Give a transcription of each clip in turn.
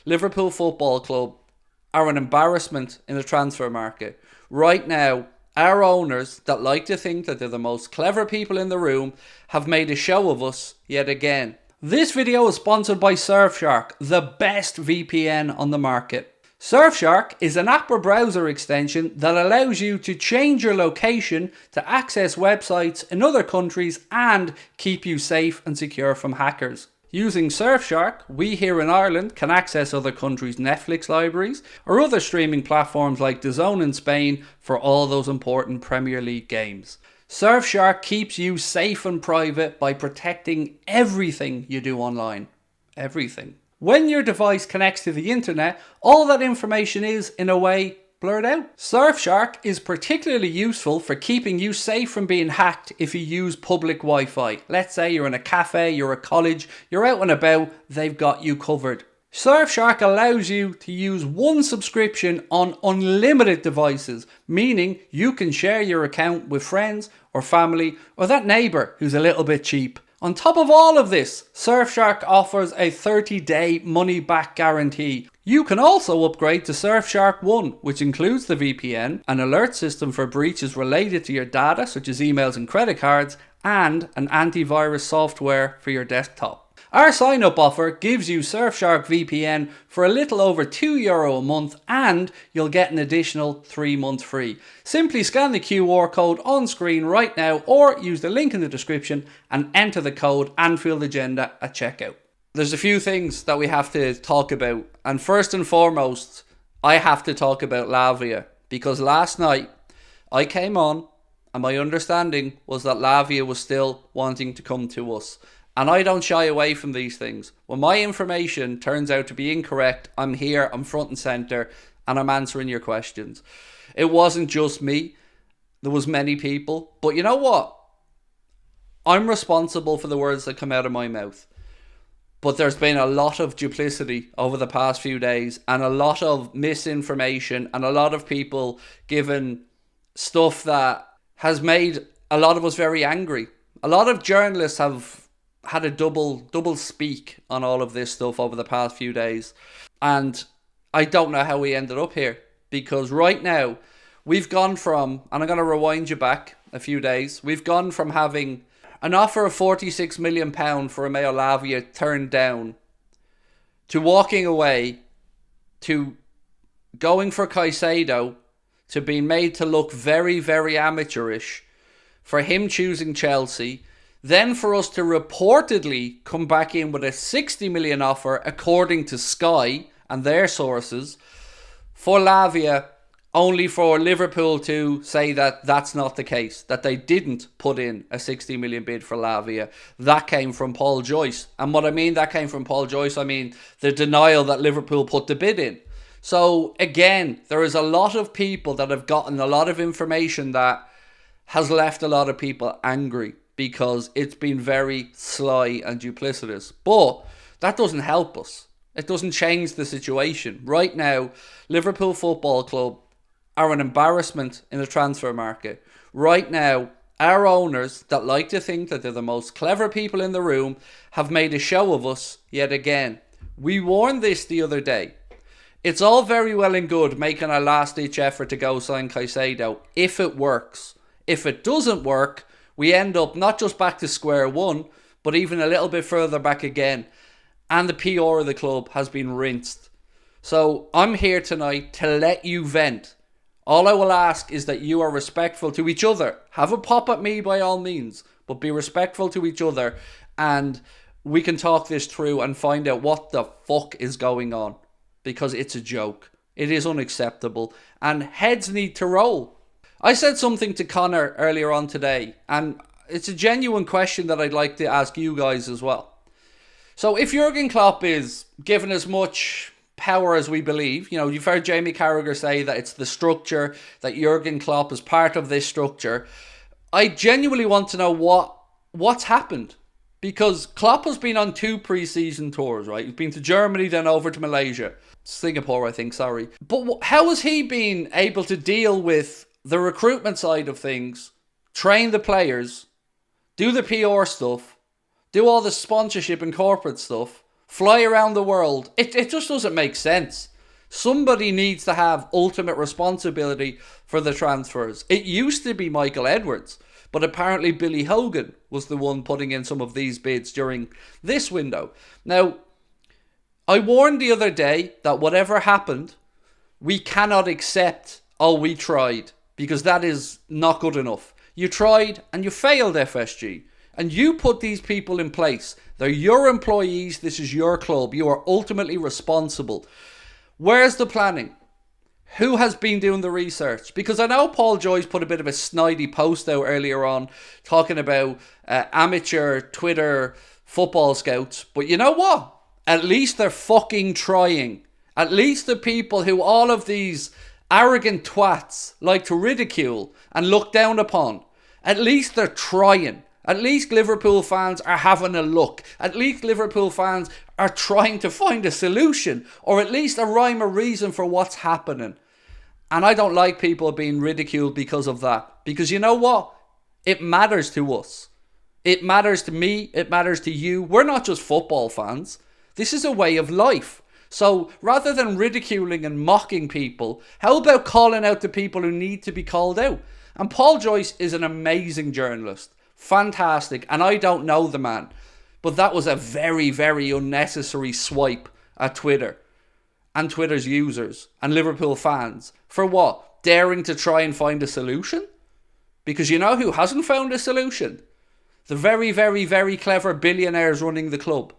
Liverpool Football Club are an embarrassment in the transfer market. Right now, our owners that like to think that they're the most clever people in the room have made a show of us yet again. This video is sponsored by Surfshark, the best VPN on the market. Surfshark is an app or browser extension that allows you to change your location to access websites in other countries and keep you safe and secure from hackers. Using Surfshark, we here in Ireland can access other countries' Netflix libraries or other streaming platforms like DAZN in Spain for all those important Premier League games. Surfshark keeps you safe and private by protecting everything you do online. Everything. When your device connects to the internet, all that information is, in a way, blurred out. Surfshark is particularly useful for keeping you safe from being hacked if you use public Wi-Fi. Let's say you're in a cafe, you're at college, you're out and about, they've got you covered. Surfshark allows you to use one subscription on unlimited devices, meaning you can share your account with friends or family or that neighbour who's a little bit cheap. On top of all of this, Surfshark offers a 30-day money-back guarantee. You can also upgrade to Surfshark One, which includes the VPN, an alert system for breaches related to your data, such as emails and credit cards, and an antivirus software for your desktop. Our sign-up offer gives you Surfshark VPN for a little over €2 a month, and you'll get an additional 3 months free. Simply scan the QR code on screen right now or use the link in the description and enter the code Anfield Agenda at checkout. There's a few things that we have to talk about, and first and foremost, I have to talk about Lavia, because last night I came on and my understanding was that Lavia was still wanting to come to us. And I don't shy away from these things. When my information turns out to be incorrect, I'm here, I'm front and centre, and I'm answering your questions. It wasn't just me. There was many people. But you know what? I'm responsible for the words that come out of my mouth. But there's been a lot of duplicity over the past few days, and a lot of misinformation, and a lot of people given stuff that has made a lot of us very angry. A lot of journalists have had a double speak on all of this stuff over the past few days, and I don't know how we ended up here, because right now we've gone from, and I'm going to rewind you back a few days, we've gone from having an offer of £46 million for Romeo Lavia turned down, to walking away, to going for Caicedo, to being made to look very, very amateurish, for him choosing Chelsea. Then for us to reportedly come back in with a 60 million offer, according to Sky and their sources, for Lavia, only for Liverpool to say that that's not the case, that they didn't put in a 60 million bid for Lavia. That came from Paul Joyce. And what I mean that came from Paul Joyce, I mean the denial that Liverpool put the bid in. So again, there is a lot of people that have gotten a lot of information that has left a lot of people angry, because it's been very sly and duplicitous. But that doesn't help us. It doesn't change the situation. Right now, Liverpool Football Club are an embarrassment in the transfer market. Right now, our owners that like to think that they're the most clever people in the room have made a show of us yet again. We warned this the other day. It's all very well and good making a last-ditch effort to go sign Caicedo, if it works. If it doesn't work, we end up not just back to square one, but even a little bit further back again. And the PR of the club has been rinsed. So I'm here tonight to let you vent. All I will ask is that you are respectful to each other. Have a pop at me by all means, but be respectful to each other, and we can talk this through and find out what the fuck is going on. Because it's a joke. It is unacceptable. And heads need to roll. I said something to Connor earlier on today, and it's a genuine question that I'd like to ask you guys as well. So if Jurgen Klopp is given as much power as we believe, you know, you've heard Jamie Carragher say that it's the structure, that Jurgen Klopp is part of this structure. I genuinely want to know what's happened. Because Klopp has been on 2 pre-season tours, right? He's been to Germany, then over to Malaysia. Singapore, I think, sorry. But how has he been able to deal with the recruitment side of things, train the players, do the PR stuff, do all the sponsorship and corporate stuff, fly around the world. It just doesn't make sense. Somebody needs to have ultimate responsibility for the transfers. It used to be Michael Edwards, but apparently Billy Hogan was the one putting in some of these bids during this window. Now, I warned the other day that whatever happened, we cannot accept, oh, we tried, because that is not good enough. You tried and you failed, FSG. And you put these people in place. They're your employees. This is your club. You are ultimately responsible. Where's the planning? Who has been doing the research? Because I know Paul Joyce put a bit of a snidey post out earlier on talking about amateur Twitter football scouts. But you know what? At least they're fucking trying. At least the people who all of these arrogant twats like to ridicule and look down upon, at least they're trying. At least Liverpool fans are having a look. At least Liverpool fans are trying to find a solution, or at least a rhyme or reason for what's happening. And I don't like people being ridiculed because of that. Because you know what? It matters to us. It matters to me. It matters to you. We're not just football fans. This is a way of life. So rather than ridiculing and mocking people, how about calling out the people who need to be called out? And Paul Joyce is an amazing journalist. Fantastic. And I don't know the man. But that was a very, very unnecessary swipe at Twitter and Twitter's users and Liverpool fans. For what? Daring to try and find a solution? Because you know who hasn't found a solution? The very, very, very clever billionaires running the club.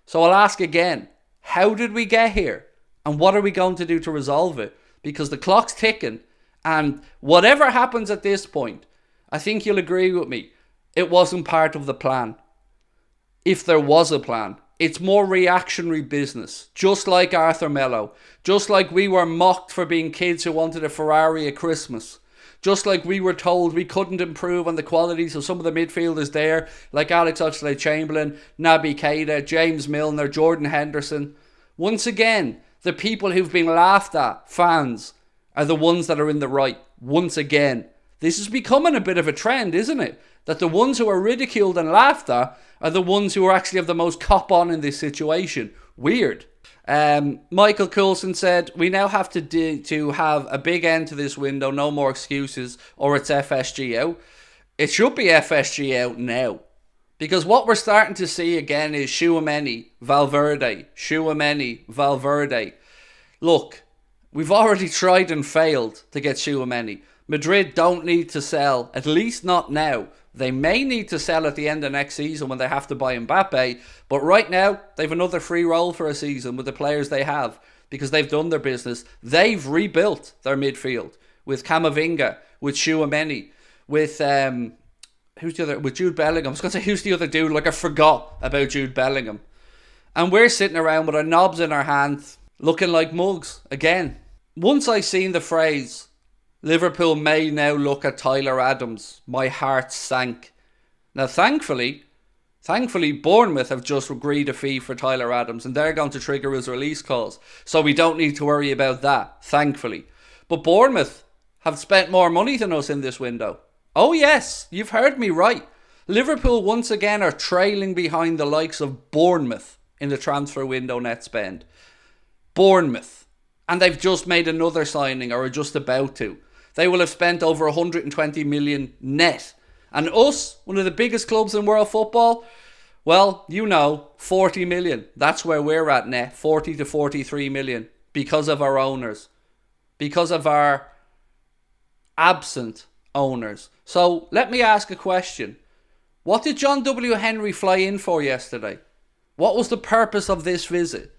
So I'll ask again. How did we get here? And what are we going to do to resolve it? Because the clock's ticking. And whatever happens at this point, I think you'll agree with me, it wasn't part of the plan. If there was a plan, it's more reactionary business. Just like Arthur Mello. Just like we were mocked for being kids who wanted a Ferrari at Christmas. Just like we were told we couldn't improve on the qualities of some of the midfielders there, like Alex Oxlade-Chamberlain, Naby Keita, James Milner, Jordan Henderson. Once again, the people who've been laughed at, fans, are the ones that are in the right. Once again. This is becoming a bit of a trend, isn't it? That the ones who are ridiculed and laughed at are the ones who are actually have the most cop on in this situation. Weird. Michael Coulson said, we now have to have a big end to this window. No more excuses, or it's FSG out. It should be FSG out now. Because what we're starting to see again is Tchouaméni, Valverde, Tchouaméni, Valverde. Look, we've already tried and failed to get Tchouaméni. Madrid don't need to sell, at least not now. They may need to sell at the end of next season when they have to buy Mbappe, but right now they've another free roll for a season with the players they have because they've done their business. They've rebuilt their midfield with Camavinga, with Tchouaméni, with who's the other? With Jude Bellingham. I was going to say who's the other dude? Like I forgot about Jude Bellingham. And we're sitting around with our knobs in our hands, looking like mugs again. Once I seen the phrase, Liverpool may now look at Tyler Adams, my heart sank. Now thankfully Bournemouth have just agreed a fee for Tyler Adams and they're going to trigger his release clause. So we don't need to worry about that, thankfully. But Bournemouth have spent more money than us in this window. Oh yes, you've heard me right. Liverpool once again are trailing behind the likes of Bournemouth in the transfer window net spend. Bournemouth. And they've just made another signing or are just about to. They will have spent over 120 million net. And us, one of the biggest clubs in world football, well, you know, 40 million. That's where we're at net, 40 to 43 million. Because of our owners. Because of our absent owners. So, let me ask a question. What did John W. Henry fly in for yesterday? What was the purpose of this visit?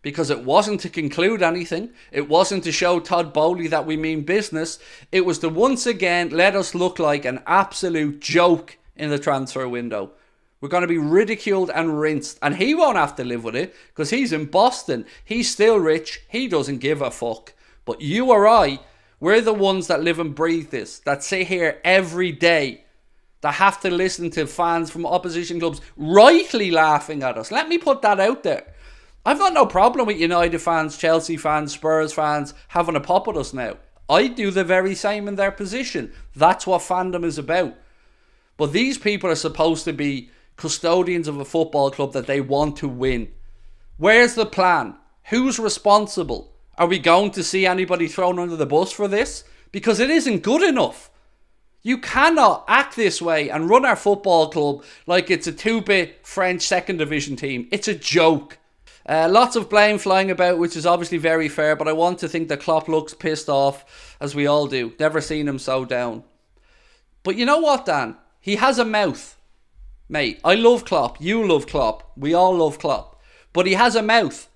Because it wasn't to conclude anything. It wasn't to show Todd Bowley that we mean business. It was to once again let us look like an absolute joke in the transfer window. We're going to be ridiculed and rinsed. And he won't have to live with it because he's in Boston. He's still rich. He doesn't give a fuck. But you or I, we're the ones that live and breathe this. That sit here every day. That have to listen to fans from opposition clubs rightly laughing at us. Let me put that out there. I've got no problem with United fans, Chelsea fans, Spurs fans having a pop at us now. I do the very same in their position. That's what fandom is about. But these people are supposed to be custodians of a football club that they want to win. Where's the plan? Who's responsible? Are we going to see anybody thrown under the bus for this? Because it isn't good enough. You cannot act this way and run our football club like it's a 2-bit French second division team. It's a joke. Lots of blame flying about, which is obviously very fair, but I want to think that Klopp looks pissed off, as we all do. Never seen him so down. But you know what, Dan? He has a mouth. Mate, I love Klopp. You love Klopp. We all love Klopp. But he has a mouth.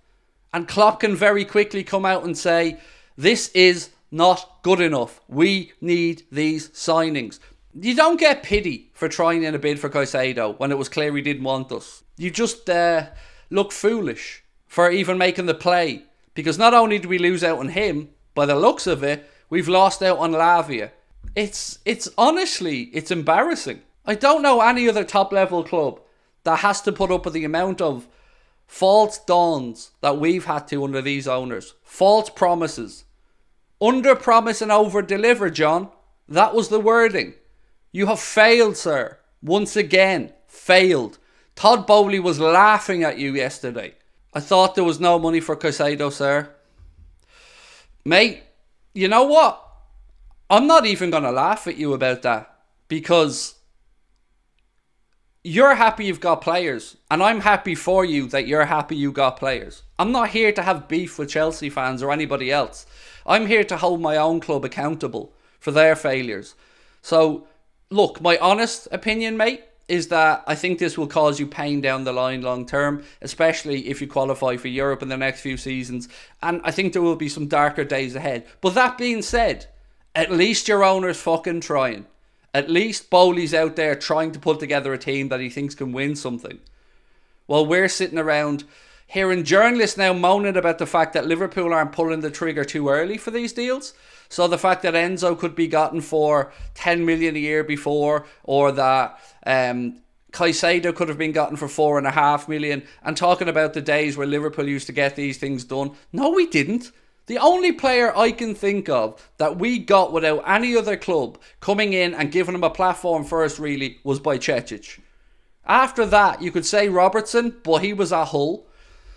And Klopp can very quickly come out and say, this is not good enough. We need these signings. You don't get pity for trying in a bid for Caicedo when it was clear he didn't want us. You just look foolish for even making the play. Because not only do we lose out on him, by the looks of it, we've lost out on Lavia. It's honestly, it's embarrassing. I don't know any other top level club that has to put up with the amount of false dawns that we've had to under these owners. False promises. Under promise and over deliver, John. That was the wording. You have failed, sir. Once again, failed. Todd Bowley was laughing at you yesterday. I thought there was no money for Caicedo, sir. Mate, you know what? I'm not even going to laugh at you about that. Because you're happy you've got players. And I'm happy for you that you're happy you got players. I'm not here to have beef with Chelsea fans or anybody else. I'm here to hold my own club accountable for their failures. So, look, my honest opinion, mate, is that I think this will cause you pain down the line long term, especially if you qualify for Europe in the next few seasons. And I think there will be some darker days ahead. But that being said, at least your owner's fucking trying. At least Bowley's out there trying to put together a team that he thinks can win something. While we're sitting around hearing journalists now moaning about the fact that Liverpool aren't pulling the trigger too early for these deals. So the fact that Enzo could be gotten for 10 million a year before, or that Caicedo could have been gotten for 4.5 million, and talking about the days where Liverpool used to get these things done. No, we didn't. The only player I can think of that we got without any other club coming in and giving him a platform first really was by Cecic. After that, you could say Robertson, but he was at Hull.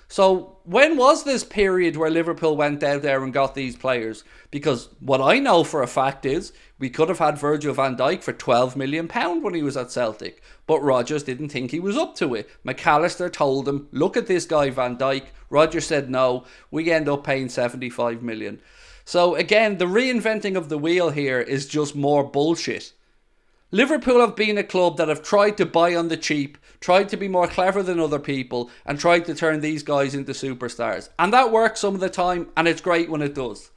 So when was this period where Liverpool went out there and got these players? Because what I know for a fact is we could have had Virgil van Dijk for £12 million when he was at Celtic. But Rodgers didn't think he was up to it. McAllister told him, look at this guy Van Dijk. Rodgers said no. We end up paying 75 million. So again, the reinventing of the wheel here is just more bullshit. Liverpool have been a club that have tried to buy on the cheap, tried to be more clever than other people, and tried to turn these guys into superstars. And that works some of the time, and it's great when it does.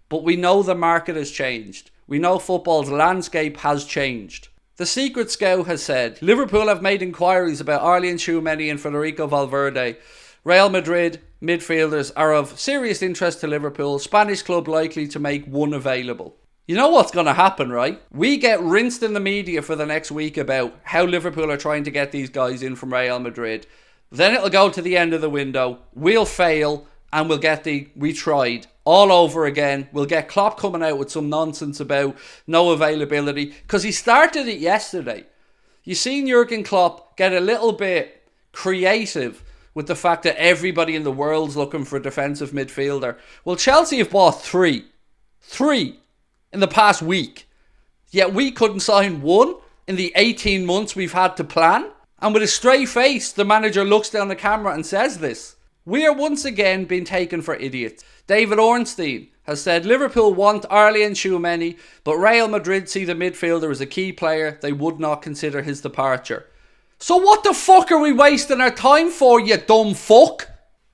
But we know the market has changed. We know football's landscape has changed. The Secret Scout has said, Liverpool have made inquiries about Arlene Tchouameni and Federico Valverde. Real Madrid midfielders are of serious interest to Liverpool. Spanish club likely to make one available. You know what's going to happen, right? We get rinsed in the media for the next week about how Liverpool are trying to get these guys in from Real Madrid. Then it'll go to the end of the window. We'll fail and we'll get we tried all over again. We'll get Klopp coming out with some nonsense about no availability because he started it yesterday. You seen Jurgen Klopp get a little bit creative with the fact that everybody in the world's looking for a defensive midfielder. Well, Chelsea have bought three in the past week. Yet we couldn't sign one in the 18 months we've had to plan. And with a straight face, the manager looks down the camera and says this. We are once again being taken for idiots. David Ornstein has said Liverpool want Arlene Tchouameni, but Real Madrid see the midfielder as a key player. They would not consider his departure. So what the fuck are we wasting our time for, you dumb fuck?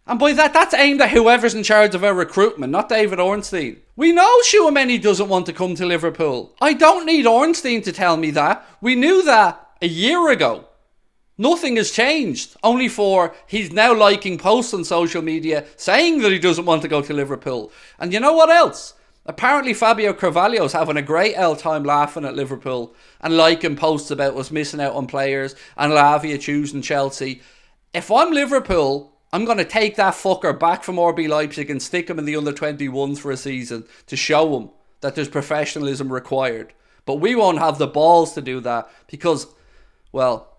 And by that, that's aimed at whoever's in charge of our recruitment, not David Ornstein. We know Tchouameni doesn't want to come to Liverpool. I don't need Ornstein to tell me that. We knew that a year ago. Nothing has changed. Only for he's now liking posts on social media saying that he doesn't want to go to Liverpool. And you know what else? Apparently Fabio Carvalho's having a great time laughing at Liverpool and liking posts about us missing out on players and Lavia choosing Chelsea. If I'm Liverpool, I'm going to take that fucker back from RB Leipzig and stick him in the under-21s for a season to show him that there's professionalism required. But we won't have the balls to do that because, well,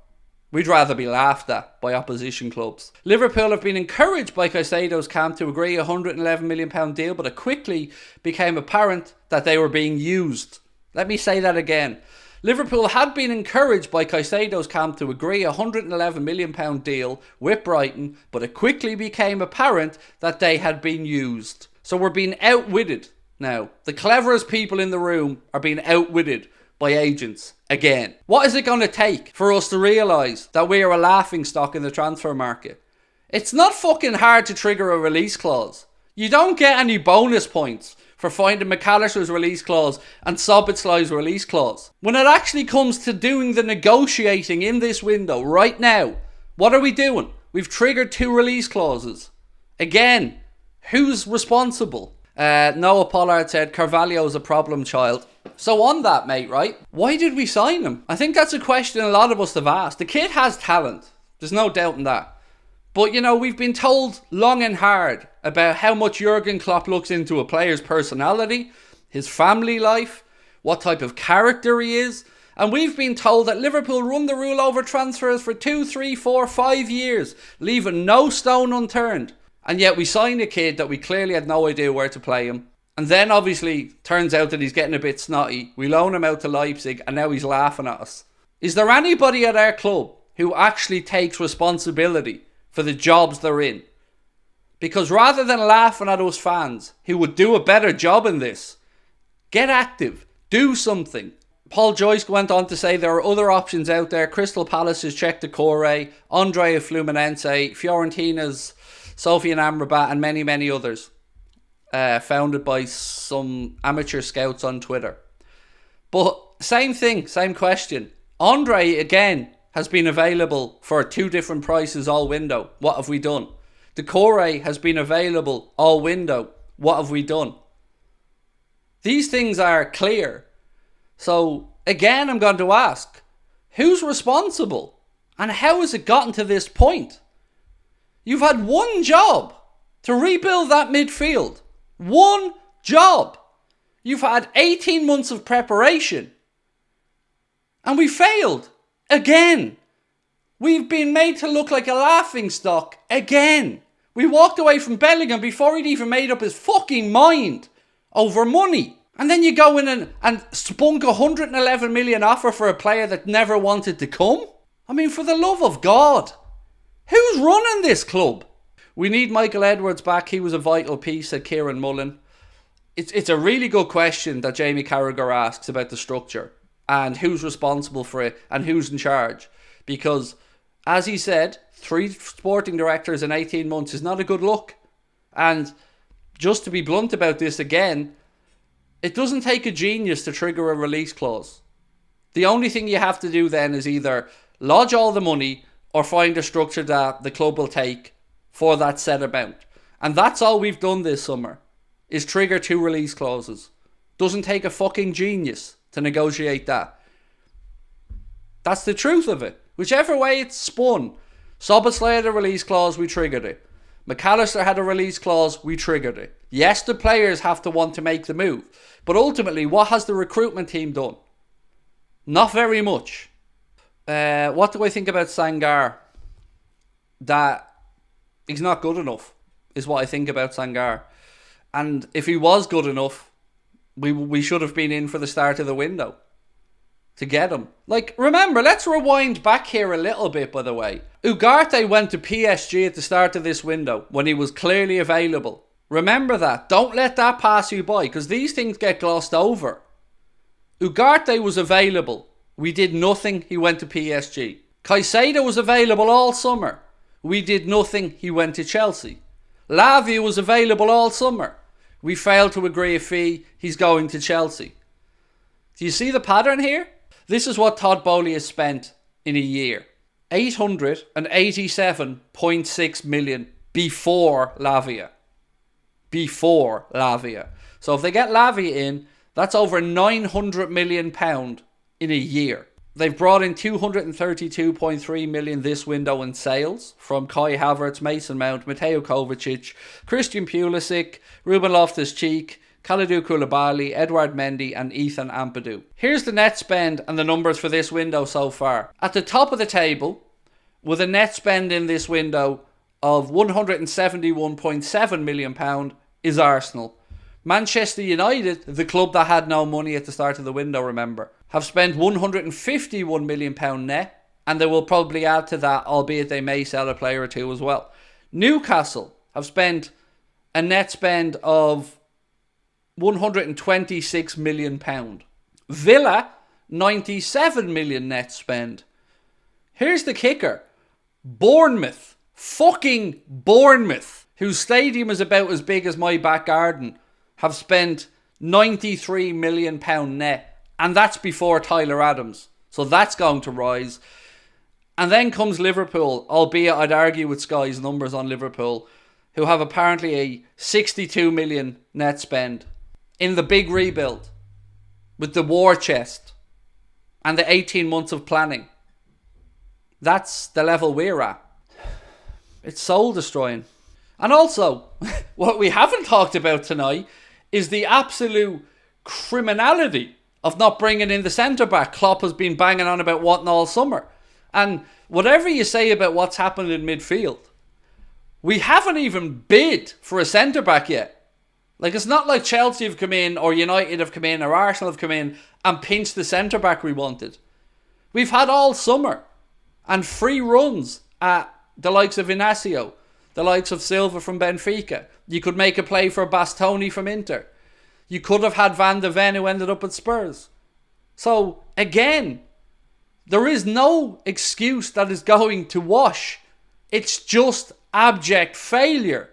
We'd rather be laughed at by opposition clubs. Liverpool have been encouraged by Caicedo's camp to agree a £111 million deal, but it quickly became apparent that they were being used. Let me say that again. Liverpool had been encouraged by Caicedo's camp to agree a £111 million deal with Brighton, but it quickly became apparent that they had been used. So we're being outwitted now. The cleverest people in the room are being outwitted by agents again. What is it going to take for us to realise that we are a laughingstock in the transfer market? It's not fucking hard to trigger a release clause. You don't get any bonus points for finding McAllister's release clause and Szoboszlai's release clause. When it actually comes to doing the negotiating in this window right now, what are we doing? We've triggered 2 release clauses. Again, who's responsible? Noah Pollard said Carvalho's a problem child. So on that, mate, right? Why did we sign him? I think that's a question a lot of us have asked. The kid has talent. There's no doubt in that. But, you know, we've been told long and hard about how much Jurgen Klopp looks into a player's personality, his family life, what type of character he is. And we've been told that Liverpool run the rule over transfers for 2, 3, 4, 5 years, leaving no stone unturned. And yet we signed a kid that we clearly had no idea where to play him. And then obviously turns out that he's getting a bit snotty. We loan him out to Leipzig and now he's laughing at us. Is there anybody at our club who actually takes responsibility for the jobs they're in? Because rather than laughing at us fans who would do a better job in this, get active, do something. Paul Joyce went on to say there are other options out there. Crystal Palace has checked the Corre, Andre of Fluminense, Fiorentina's Sofian Amrabat and many, many others. Founded by some amateur scouts on Twitter. But same thing, same question. Andre, again, has been available for 2 different prices all window. What have we done? Decore has been available all window. What have we done? These things are clear. So, again, I'm going to ask, who's responsible? And how has it gotten to this point? You've had one job to rebuild that midfield. One job. You've had 18 months of preparation. And we failed. Again. We've been made to look like a laughingstock. Again. We walked away from Bellingham before he'd even made up his fucking mind over money. And then you go in and spunk a 111 million offer for a player that never wanted to come? I mean, for the love of God. Who's running this club? We need Michael Edwards back. He was a vital piece, said Kieran Mullen. It's a really good question that Jamie Carragher asks about the structure and who's responsible for it and who's in charge. Because, as he said, 3 sporting directors in 18 months is not a good look. And just to be blunt about this again, it doesn't take a genius to trigger a release clause. The only thing you have to do then is either lodge all the money or find a structure that the club will take for that set amount. And that's all we've done this summer, is trigger 2 release clauses. Doesn't take a fucking genius to negotiate that. That's the truth of it. Whichever way it's spun. Szoboszlai had a release clause, we triggered it. McAllister had a release clause, we triggered it. Yes, the players have to want to make the move. But ultimately, what has the recruitment team done? Not very much. What do I think about Sangar? That he's not good enough, is what I think about Sangar. And if he was good enough, we should have been in for the start of the window to get him. Like, remember, let's rewind back here a little bit, by the way. Ugarte went to PSG at the start of this window when he was clearly available. Remember that. Don't let that pass you by, because these things get glossed over. Ugarte was available. We did nothing. He went to PSG. Caicedo was available all summer. We did nothing. He went to Chelsea. Lavia was available all summer. We failed to agree a fee. He's going to Chelsea. Do you see the pattern here? This is what Todd Bowley has spent in a year. 887.6 million before Lavia. Before Lavia. So if they get Lavia in, that's over £900 million in a year. They've brought in 232.3 million this window in sales from Kai Havertz, Mason Mount, Mateo Kovacic, Christian Pulisic, Ruben Loftus-Cheek, Kalidou Koulibaly, Edouard Mendy and Ethan Ampadu. Here's the net spend and the numbers for this window so far. At the top of the table, with a net spend in this window of £171.7 million, is Arsenal. Manchester United, the club that had no money at the start of the window, remember, have spent £151 million net, and they will probably add to that, albeit they may sell a player or two as well. Newcastle have spent a net spend of £126 million. Villa, £97 million net spend. Here's the kicker. Bournemouth, fucking Bournemouth, whose stadium is about as big as my back garden, have spent £93 million net. And that's before Tyler Adams. So that's going to rise. And then comes Liverpool, albeit I'd argue with Sky's numbers on Liverpool, who have apparently a 62 million net spend in the big rebuild with the war chest and the 18 months of planning. That's the level we're at. It's soul destroying. And also, what we haven't talked about tonight is the absolute criminality of not bringing in the centre-back Klopp has been banging on about wanting all summer. And whatever you say about what's happened in midfield, we haven't even bid for a centre-back yet. Like, it's not like Chelsea have come in, or United have come in, or Arsenal have come in and pinched the centre-back we wanted. We've had all summer and free runs at the likes of Inacio, the likes of Silva from Benfica. You could make a play for Bastoni from Inter. You could have had Van de Ven, who ended up at Spurs. So, again, there is no excuse that is going to wash. It's just abject failure.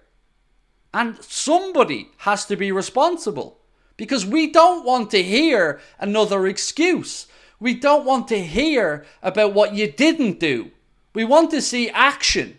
And somebody has to be responsible. Because we don't want to hear another excuse. We don't want to hear about what you didn't do. We want to see action.